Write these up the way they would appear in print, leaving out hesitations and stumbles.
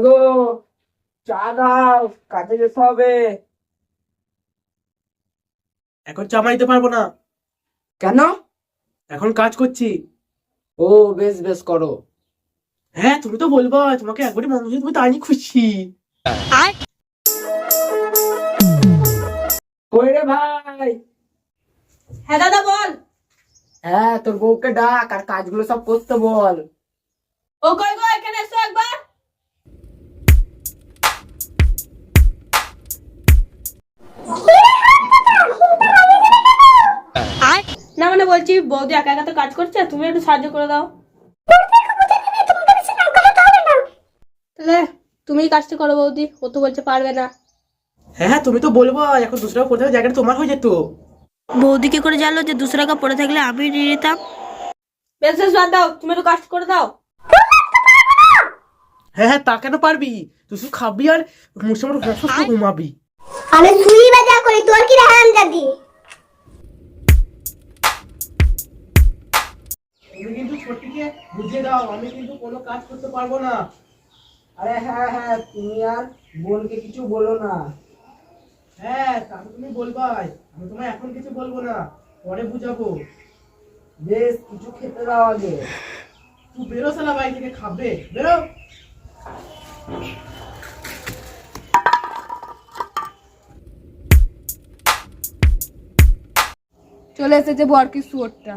গো, চা দাও, কাজে যেতে হবে। এখন চা দিতে পারবো না, কেন? এখন কাজ করছি। ও বেশ বেশ করো। হ্যাঁ তুমি তো বলবা, তোমাকে একবারই মনে হচ্ছে তুমি তাই নিয়ে খুশি। কই রে ভাই? হ্যাঁ দাদা বল। হ্যাঁ, তোর বউকে ডাক আর কাজগুলো সব করতে বল। ও কই গো, এখানে এসো একবার। না মানে বলছি বৌদি একা একা তো কাজ করছে, তুমি একটু সাহায্য করে দাও। তাহলে তুমি কাজটা করো বৌদি, ও তো বলছে পারবে না। হ্যাঁ হ্যাঁ তুমি তো বলবা, এখন দুসরা পড়ে থাকলে জায়গাটা তোমার হয়ে যেত। বৌদি কি করে জানলো যে দুশো টাকা পড়ে থাকলে আমি নিয়ে নিতাম? বেশ বেশ বাদ দাও, তুমি একটু কাজ করে দাও। হ্যাঁ হ্যাঁ তা কেন পারবি, তুই শুধু খাবি আর মুসে মুসে ঘুমাবি। আমি সুই বাজা করি, তোর কি হারামজাদি? তুমি কিন্তু ছোটটিকে বুঝিয়ে দাও, আমি কিন্তু কোনো কাজ করতে পারবো না। আরে হ্যাঁ হ্যাঁ, তুমি আর বোনকে কিছু বলো না। হ্যাঁ তা তো তুমি বলবাই, আমি তোমায় এখন কিছু বলবো না, পরে বুঝাবো। বেশ, কিছু খেতে দাও আগে। তুই বেরো শালা, বাড়ি থেকে খাবে, বেরো। চলে এসেছে বরকি শুয়োরটা।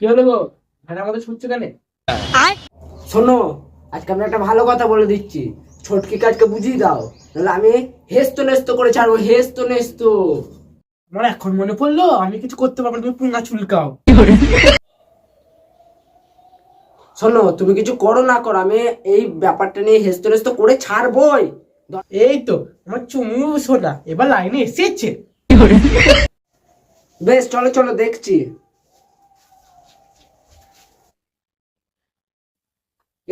কি হলো গো, ভেড়ার মতো ছুটছে কেন? শোনো, আজকে আমি একটা ভালো কথা বলে দিচ্ছি, ছোটকি কাজকে বুঝিয়ে দাও, নাহলে আমি হেস্ত নেস্ত করে ছাড়বো, হেস্ত নেস্ত। আমার এখন মনে পড়লো আমি কিছু করতে পারবো না, তুমি পুঙ্গা চুলকাও। শোনো, তুমি কিছু করো না করো, আমি এই ব্যাপারটা নিয়ে হেস্ত নেস্ত করে ছাড়বই। এই তো আমার চুমু সোনা এবার লাইনে এসেছে। বেশ, চলো চলো দেখছি।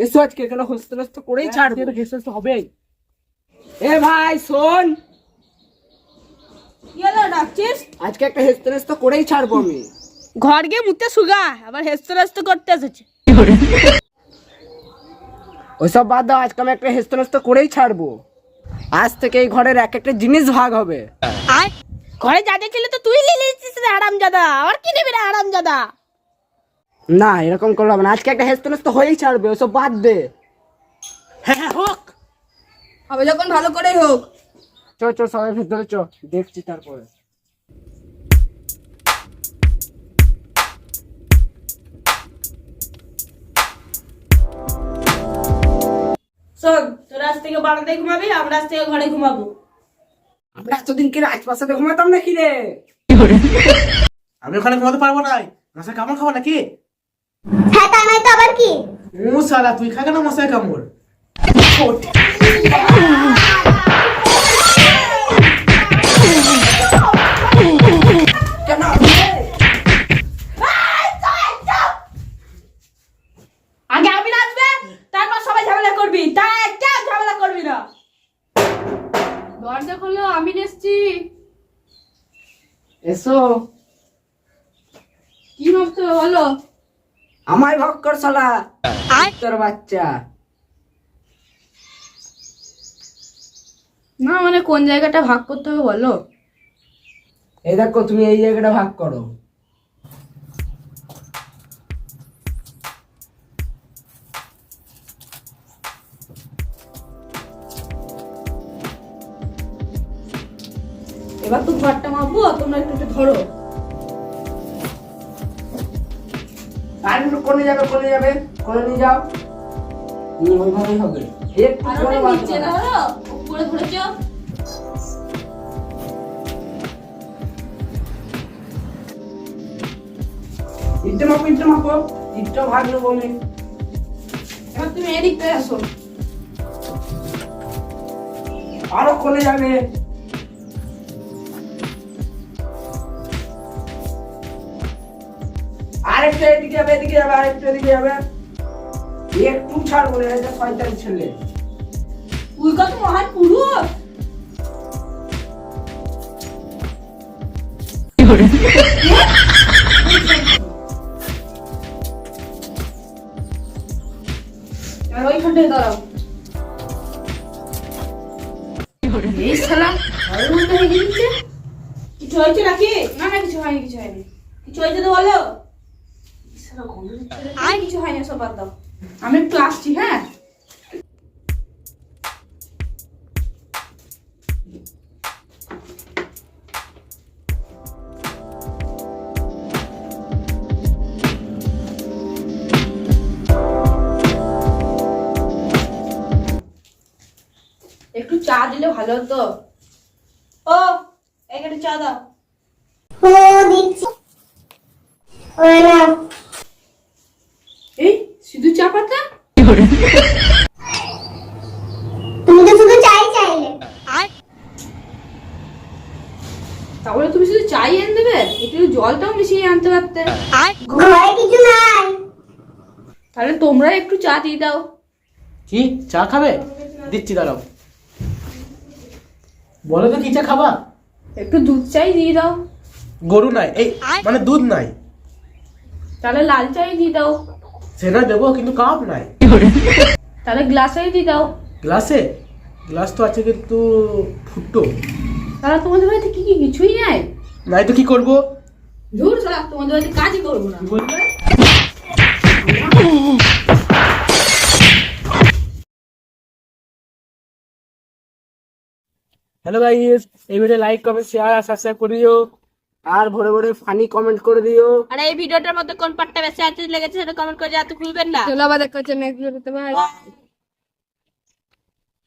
এসো, আজকে এখানে হেস্ত নেস্ত করেই ছাড়বো। হবে। এ ভাই শোন, কি হলো, ডাকছিস? আজকে একটা হেস্ত নেস্ত করেই ছাড়বো আমি। ঘর গিয়ে মুতে সুগা, আবার হেস্ত হেস্ত করতে এসেছে। ওইসব বাদ দাও, আজকে আমি একটা হেস্ত নেস্ত করেই ছাড়বো। আজ থেকে এই ঘরের এক একটা জিনিস ভাগ হবে। আয়, ঘরে যা যা ছিল তো তুই নিয়ে নিয়েছিস রে হারামজাদা, আর কি নেবে রে হারামজাদা? না, এরকম করলে হবে না, আজকে একটা হেস্ত নেস্ত হয়েই ছাড়বে, ওসব বাদ দে। হ্যাঁ হ্যাঁ হোক। হবে যখন ভালো করেই হোক। চ চ, সবাই ভেতরে চ, দেখছি তারপরে। শোন, তোর আজ থেকে বারান্দায় ঘুমাবি, আমরা আজ থেকে ঘরে ঘুমাবো। আমরা এতদিন কি রাজপ্রাসাদে ঘুমাতাম নাকি রে? আমি ওখানে ঘুমাতে পারবো না, মশা কামড় খাবো নাকি? হ্যাঁ, তা নয় তো আবার কি? শালা তুই খাগে না মশাই কামড়। কেন? আগে আমি নাচবে, তারপর সবাই ঝামেলা করবি, তাই একটা ঝামেলা করবি না। দরজা খুললো, আমি এসেছি। এসো। কি ভাবছো বলো? আমায় ভক্কর কর শালা, তোর বাচ্চা। না মানে কোন জায়গাটা ভাগ করতে হবে বলো? এই দেখো, তুমি এই জায়গাটা ভাগ করো। এবার তো ঘরটা মাপবো, তোমরা একটু একটু ধরো। আর একটু কোনে যাবে, কোনে যাবে, কোনে নিয়ে যাও। ওইভাবেই হবে। একটু আর কোনে ওটা বাদ নিচে দাও। ধরো, উপরে ধরেছো। ইটটা মাপো, ইটটা মাপো, ইটটা ভাগ নেবো আমি। এবার তুমি এদিকটায় আসো। আরো কোনে যাবে। আরেকটা এদিকে যাবে, এদিকে যাবে, আরেকটা এদিকে যাবে। একটু ছাড়বো না, এটা শয়তান ছেলে। তুই কত মহান পুরুষ। আর ওইখানটায় দাঁড়াও। এই শালা ঘরের মধ্যে হেগে দিচ্ছে। কিছু হয়েছে নাকি? না না, কিছু হয়নি, কিছু হয়নি। কিছু হয়েছে তো বলো। এই শালা গন্ধ দিচ্ছে রে। আর কিছু হয়নি, সব বাদ দাও। আমি একটু আসছি, হ্যাঁ? একটু চা দিলে ভালো হতো। ও, একটা চা দাও। ও দিচ্ছি। ও না, এই শুধু চা পাতা? তুমি তো শুধু চাই চাইলে। তাহলে তুমি শুধু চাই এনে দেবে? একটু জলটাও মিশিয়ে আনতে পারতে। ঘরে কিছু নাই। তাহলে তোমরা একটু চা দিয়ে দাও। কি চা খাবে? দিচ্ছি, দাঁড়াও। বলো তো কি চা খাবা? একটু দুধ চাই দিয়ে দাও। গরু নাই, এই মানে দুধ নাই। তাহলে লাল চাই দিয়ে দাও। সেটা দেবো, কিন্তু কাপ নাই। তাহলে গ্লাসেই দিয়ে দাও। গ্লাসে? গ্লাস তো আছে কিন্তু ফুটো। তাহলে তোমাদের বাড়িতে কি কিছুই নাই? নাই তো কি করবো? ধুর শালা, তোমাদের বাড়িতে কাজই করবো না। কি বলবে? হ্যালো গাইস, এই ভিডিও লাইক কমেন্ট শেয়ার আর সাবস্ক্রাইব করে দিও। আর ভরে ভরে ফানি কমেন্ট করে দিও। আর এই ভিডিওটার মধ্যে কোন পার্টটা বেশি আনন্দ লেগেছে সেটা কমেন্ট করে জানাতে ভুলবেন না। চলো আবার দেখা হচ্ছে নেক্সট ভিডিওতে। বাই।